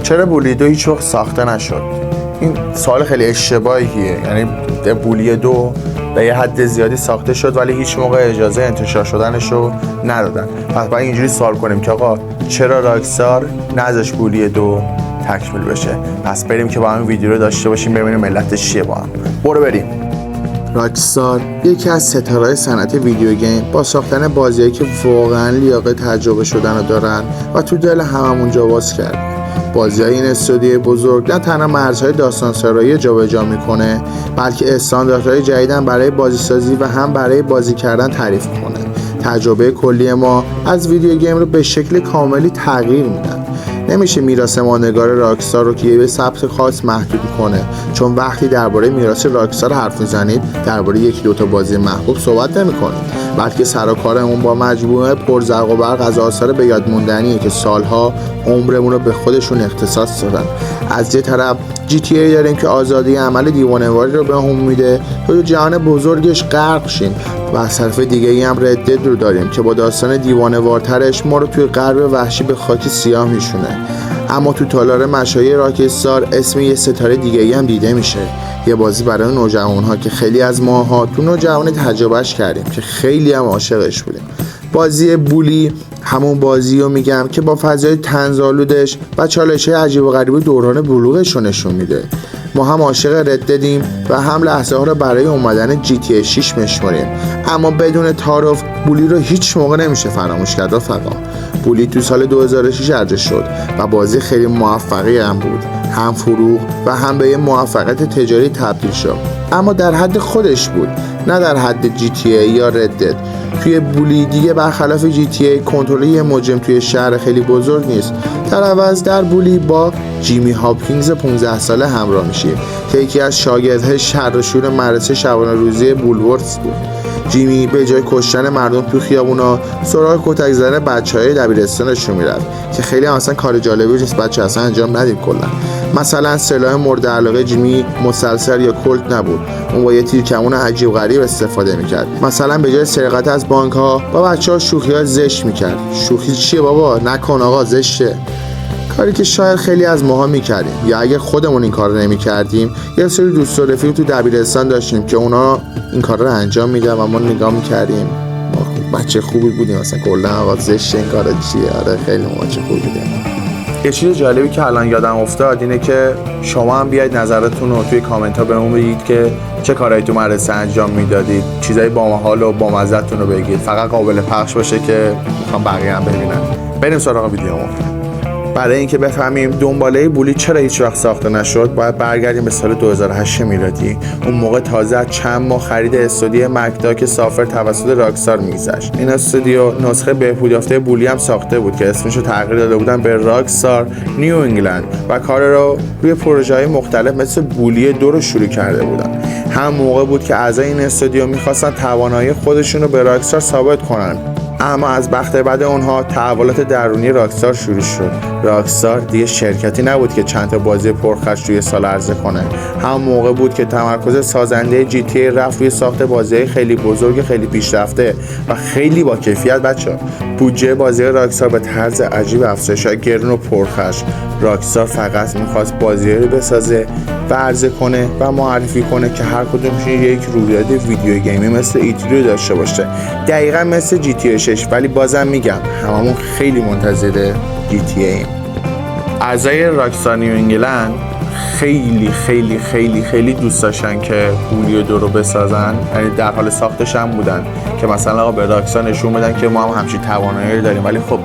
چرا بولی 2 هیچ وقت ساخته نشد؟ این سوال خیلی اشتباهیه. یعنی بولی 2 به یه حد زیادی ساخته شد ولی هیچ موقع اجازه انتشار شدنش رو ندادن. پس باید اینجوری سوال کنیم که آقا چرا راکستار نذاشت بولی 2 تکمیل بشه؟ پس بریم که با هم ویدیو رو داشته باشیم ببینیم علتش چیه با هم. برو بریم. راکستار یکی از ستاره‌های صنعت ویدیو گیم با ساختن بازیایی که واقعا لیاقت تجربه شدن رو دارن و تو دل هممون جا باز کرده. بازی‌های این استودیوی بزرگ نه تنها مرزهای داستان‌سرایی جابجا می‌کنه بلکه استانداردهای جدیدن برای بازیسازی و هم برای بازی کردن تعریف می‌کنه. تجربه کلی ما از ویدیو گیم رو به شکل کاملی تغییر میدن. نمیشه میراث ماندگار راکستار رو که به ثبت خاص محدود کنه، چون وقتی درباره میراث راکستار حرف میزنید درباره 1-2 تا بازی محبوب صحبت نمی‌کنید، بلکه سر و کارمون با مجموعه پرزرق و برق از آثار به یاد موندنیه که سالها عمرمون رو به خودشون اختصاص دادن. از یه طرف GTA داریم که آزادی عمل دیوانه‌واری رو بهمون میده تا تو جهان بزرگش غرق شیم، و از طرف دیگه‌ای هم رد رو داریم که با داستان دیوانه‌وارترش ما رو توی غرب وحشی به خاک سیاه میشونه. اما تو تالار مشاهیر راکستار اسم یه ستاره دیگه‌ای هم دیده میشه، یه بازی برای نوجوان‌ها که خیلی از ماها تو نوجوانی تجربهش کردیم که خیلی هم عاشقش بودیم. بازی بولی همون بازی رو میگم که با فضای طنزآلودش و چالش‌های عجیب و غریب دوران بلوغش رو نشون میده. ما هم عاشق رددیم و هم لحظه ها رو برای اومدن GTA 6 میشماریم، اما بدون تعارف بولی رو هیچ موقع نمیشه فراموش کرد رفقا. بولی تو سال 2006 ارزش شد و بازی خیلی موفقی هم بود، هم فروغ و هم به یه موفقیت تجاری تبدیل شد، اما در حد خودش بود نه در حد GTA یا ردد. توی بولی دیگه برخلاف GTA کنترل یه مجرم توی شهر خیلی بزرگ نیست، در عوض در بولی با جیمی هاپکینز 15 ساله همراه میشه که یکی از شاگردهای شر و شور مدرسه شبانه روزی بولورس بود. جیمی به جای کشتن مردم تو خیابونا سراغ کتک زدن بچهای دبیرستانشون میرفت که خیلی اصلا کار جالبی نیست، بچه اصلا انجام ندید کلا. مثلا سلاح مورد علاقه جیمی مسلسل یا کلت نبود، اون با یه تیرکمون عجیب غریب استفاده میکرد. مثلا به جای سرقت از بانک ها با بچه‌ها شوخی‌ها زشت میکرد. شوخی چیه بابا، نکن آقا، زشته. کاری که شاید خیلی از ماها میکردیم، یا اگه خودمون این کار رو نمیکردیم یه سری دوست و رفیق تو دبیرستان داشتیم که اونا این کار رو انجام میدن و ما نگاه میکردیم ما بچه خوبی بودیم، مثلا کلا آقا زشت این کارا چیه. آره خیلی بچه خوبی بودیم. یه چیز جالبی که الان یادم افتاد اینه که شما هم بیاید نظرتون رو توی کامنت ها بهمون بگید که چه کارهایی تو مدرسه انجام میدادید، چیزای بامحال و بامزه‌تون رو بگید، فقط قابل پخش باشه که میخوام بقیه هم ببینن. بریم سراغ ویدیومون. برای اینکه بفهمیم دنباله بولی چرا هیچ وقت ساخته نشد باید برگردیم به سال 2008 میلادی. اون موقع تازه از چند ماه خرید استودیو مکداک سافر توسط راکستار میگذشت. این استودیو نسخه بهبود یافته بولی هم ساخته بود که اسمش رو تغییر داده بودن به راکستار نیو انگلند و کار رو روی پروژه‌های مختلف مثل بولی 2 رو شروع کرده بودن. هم موقع بود که اعضای این استودیو می‌خواستن توانایی خودشون رو به راکستار ثابت کنن، اما از بخت بعد اونها تحولات درونی راکستار شروع شد. راکستار دیگه شرکتی نبود که چند تا بازی پرخرج توی سال عرضه کنه. هم موقع بود که تمرکز سازنده GTA رفت روی ساخت بازی‌های خیلی بزرگ، خیلی پیشرفته و خیلی با کیفیت. بچه‌ها بودجه بازی راکستار به طرز عجیب افزایش یافت، گرون و پرخرج. راکستار فقط می‌خواست بازی‌ها رو بسازه و عرضه کنه و معرفی کنه که هر کدومش یک رویداد ویدیو گیمی مثل ایتریو داشته باشه، دقیقاً مثل GTA 6. ولی بازم میگم هممون خیلی منتظر GTA ایم. اعضای راکستار نیو انگلند خیلی خیلی خیلی خیلی دوست داشتن که بولی 2 رو بسازن، یعنی در حال ساختش هم بودن که مثلا به راکستار نشون بدن که ما هم همچین توانایی رو داریم، ولی خب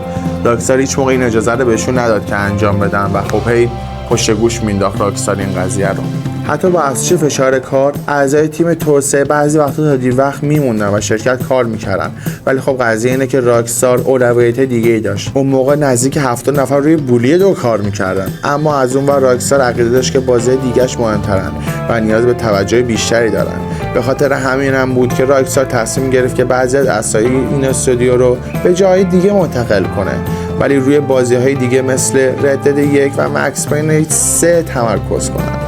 راکستار هیچ موقع این اجازه رو بهشون نداد که انجام بدن و خب هی پشت گوش مینداخت راکستار این قضیه رو. حتی با افزایش فشار کار اعضای تیم توسعه بعضی وقتا تا دیر وقت میموندن و شرکت کار میکردن، ولی خب قضیه اینه که راکستار اولویت دیگه‌ای داشت. اون موقع نزدیک 70 نفر روی بولی 2 کار میکردن، اما از اون ور راکستار عقیده داشت که بازی دیگه‌اش مهمترن و نیاز به توجه بیشتری دارن. به خاطر همین هم بود که راکستار تصمیم گرفت که بعضی از اعضای این استودیو رو به جای دیگه منتقل کنه، ولی روی بازی‌های دیگه مثل ردد 1 و مکس پین 3 تمرکز کنن.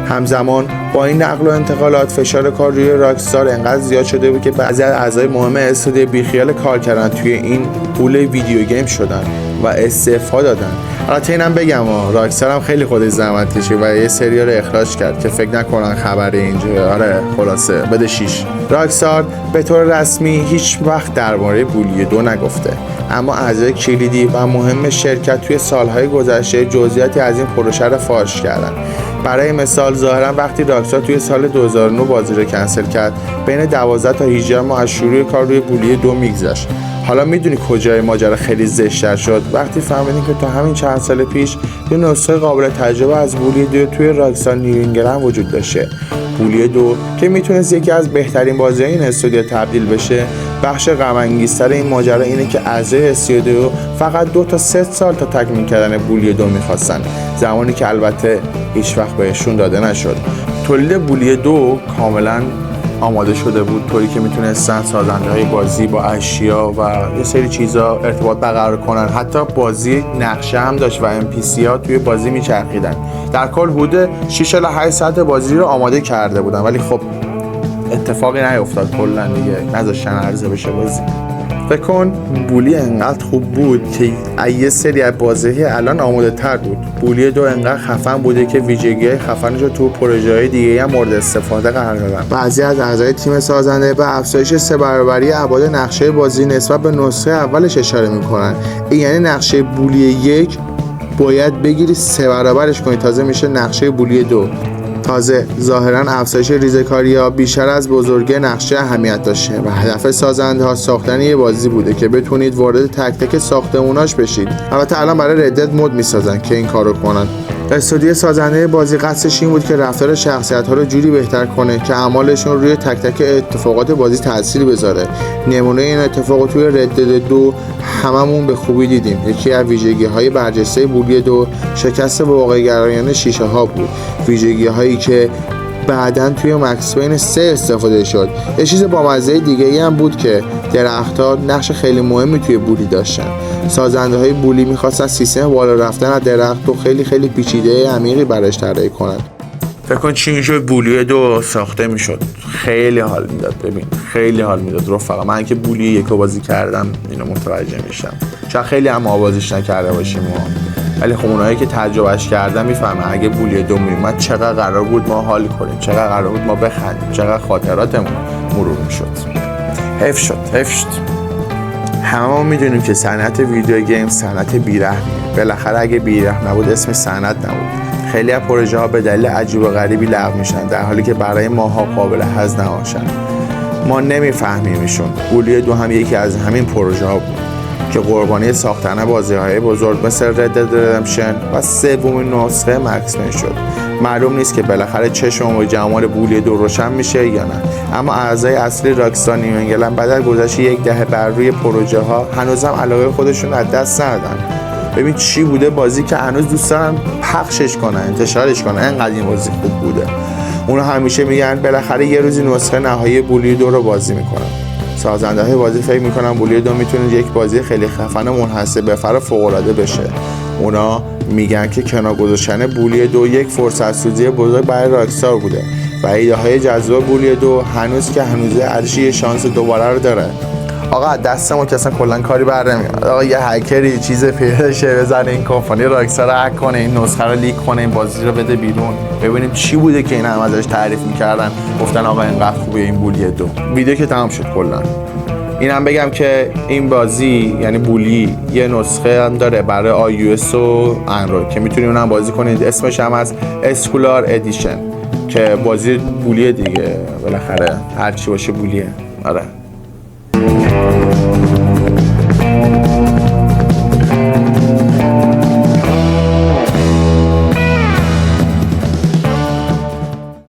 همزمان با این نقل و انتقالات فشار کار روی راکستار انقدر زیاد شده بود که بعضی از اعضای مهم استودیو بیخیال کار کردن توی این پول ویدیو گیم شدن و استعفا دادن. البته اینم بگم راکستار هم خیلی خودش زحمت کشید و یه سری رو اخراج کرد که فکر نکنن خبری اینجا. آره خلاصه بده 6. راکستار به طور رسمی هیچ وقت درباره بولی 2 نگفته، اما اعضای کلیدی و مهم شرکت توی سالهای گذشته جزئیاتی از این پروژه رو فاش کردن. برای مثال ظاهرا وقتی راکستار توی سال 2009 بازی رو کنسل کرد، بین 12 تا 18 ماه از شروع کار روی بولی 2 میگذشت. حالا میدونی کجای ماجرا خیلی زشت‌تر شد؟ وقتی فهمیدیم که تا همین چند سال پیش یه نسخه قابل تجربه از بولی 2 توی راکستار نیو انگلند وجود داشته. بولی 2 که میتونست یکی از بهترین بازی‌های این استودیو تبدیل بشه. بخش غم انگیزتر این ماجرا اینه که اعضای استودیو فقط 2 تا 3 سال تا تکمیل کردن بولی 2 می‌خواستن، زمانی که البته هیچ وقت بهشون داده نشد. تولید بولی 2 کاملا آماده شده بود، طوری که میتونستن سازنده‌های بازی با اشیا و یه سری چیزا ارتباط برقرار کنن. حتی بازی نقشه هم داشت و NPC ها توی بازی میچرخیدن. در کل حدود 6 الی 8 ساعت بازی رو آماده کرده بودن، ولی خب اتفاقی نیفتاد. کلا دیگه نذاشتن عرضه بشه بازی. فکر کن بولی انقدر خوب بود که یه سری از بازی الان آماده تر بود. بولی 2 انقدر خفن بوده که ویژگی‌های خفنش رو تو پروژه‌های دیگه هم مورد استفاده قرار دادن. بعضی از اعضای تیم سازنده به افزایش 3 برابری ابعاد نقشه بازی نسبت به نسخه اولش اشاره می‌کنن. این یعنی نقشه بولی 1 باید بگیری 3 برابرش کنی تازه میشه نقشه بولی 2. تازه ظاهراً افزایش ریزکاری‌ها بیشتر از بزرگی نقشه اهمیت داشته و هدف سازنده‌ها ساختن یه بازی بوده که بتونید وارد تک تک ساختموناش بشید. البته الان برای ردت مود میسازن که این کارو کنن. استودیو سازنده بازی قصدش این بود که رفتار شخصیت‌ها رو جوری بهتر کنه که اعمالشون روی تک تک اتفاقات بازی تأثیر بذاره. نمونه این اتفاق توی ردد 2 هممون به خوبی دیدیم. یکی از ویژگی‌های برجسته بولی 2 شکست واقع‌گرایانه شیشه‌ها بود. ویژگی‌هایی که بعداً توی مکس پین 3 استفاده شد. یه چیز بامزه دیگه‌ای هم بود که درخت‌ها نقش خیلی مهمی توی بولی داشتن. سازنده‌های بولی می‌خواستن سیستم بالا رفتن از درخت رو خیلی پیچیده عمیقی براش طراحی کنن. فکر کن چی میشد بولی 2 ساخته میشد. خیلی حال میداد. ببین خیلی حال میداد رفقا. من که بولی 1 بازی کردم اینو متوجه میشم. شاید خیلی هم بازیش نکرده باشیم ولی خب اونایی که تجربهش کردن میفهمن اگه بولی 2 میومد چقدر قرار بود ما حال کنیم، چقدر قرار بود ما بخندیم، چقدر خاطراتمون مرور میشد. حیف شد. همه میدونیم که صنعت ویدیو گیم صنعت بی‌رحمیه. بالاخره اگه بی‌رحم نبود اسم صنعت نبود. خیلی از پروژه ها به دلیل عجیب و غریبی لغو میشن در حالی که برای ماها قابل هضم نباشن. ما نمیفهمیمشون. بولی 2 هم یکی از همین پروژه ها بود که قربانی ساختن بازی‌های بزرگ مثل ردد ردمپشن و سومین نسخه مکس پین شد. معلوم نیست که بالاخره چشم و جمال بولی 2 روشن میشه یا نه، اما اعضای اصلی راکستار نیو انگلند بعد از گذشت 10 دهه بر روی پروژه ها هنوزم علاقه خودشون از دست ندادن. ببین چی بوده بازی که هنوز دوست دارن پخشش کنن، انتشارش کنن، انقدر این بازی خوب بوده. اونا همیشه میگن بالاخره یه روزی نسخه نهایی بولی 2 رو بازی میکنن. سازنده‌های بازی فکر میکنن بولی 2 میتونه یک بازی خیلی خفن و منحصر به فرد فوق‌العاده بشه. اونا میگن که کنار گذاشتن بولی 2 یک فرصت سوزی بزرگ برای راکستار بوده و ایده‌های جذاب بولی 2 هنوز ارزش یه شانس دوباره رو داره. آقا دستمون که اصلا کلا کاری بر نمیاد. آقا یه هکری چیز پیدا شه بزنه این کمپانی راکستار رو هک کنه، این نسخه رو لیک کنه، این بازی رو بده بیرون، ببینیم چی بوده که این هم ازش تعریف میکردن گفتن آقا اینقدر خوبه این بولی 2. ویدیو که تمام شد کلا. اینم بگم که این بازی یعنی بولی یه نسخه هم داره برای iOS و اندروید که میتونید اونم بازی کنید. اسمش هم از اسکولار ادیشن که بازی بولی دیگه، بالاخره هر چی باشه بولیه. آره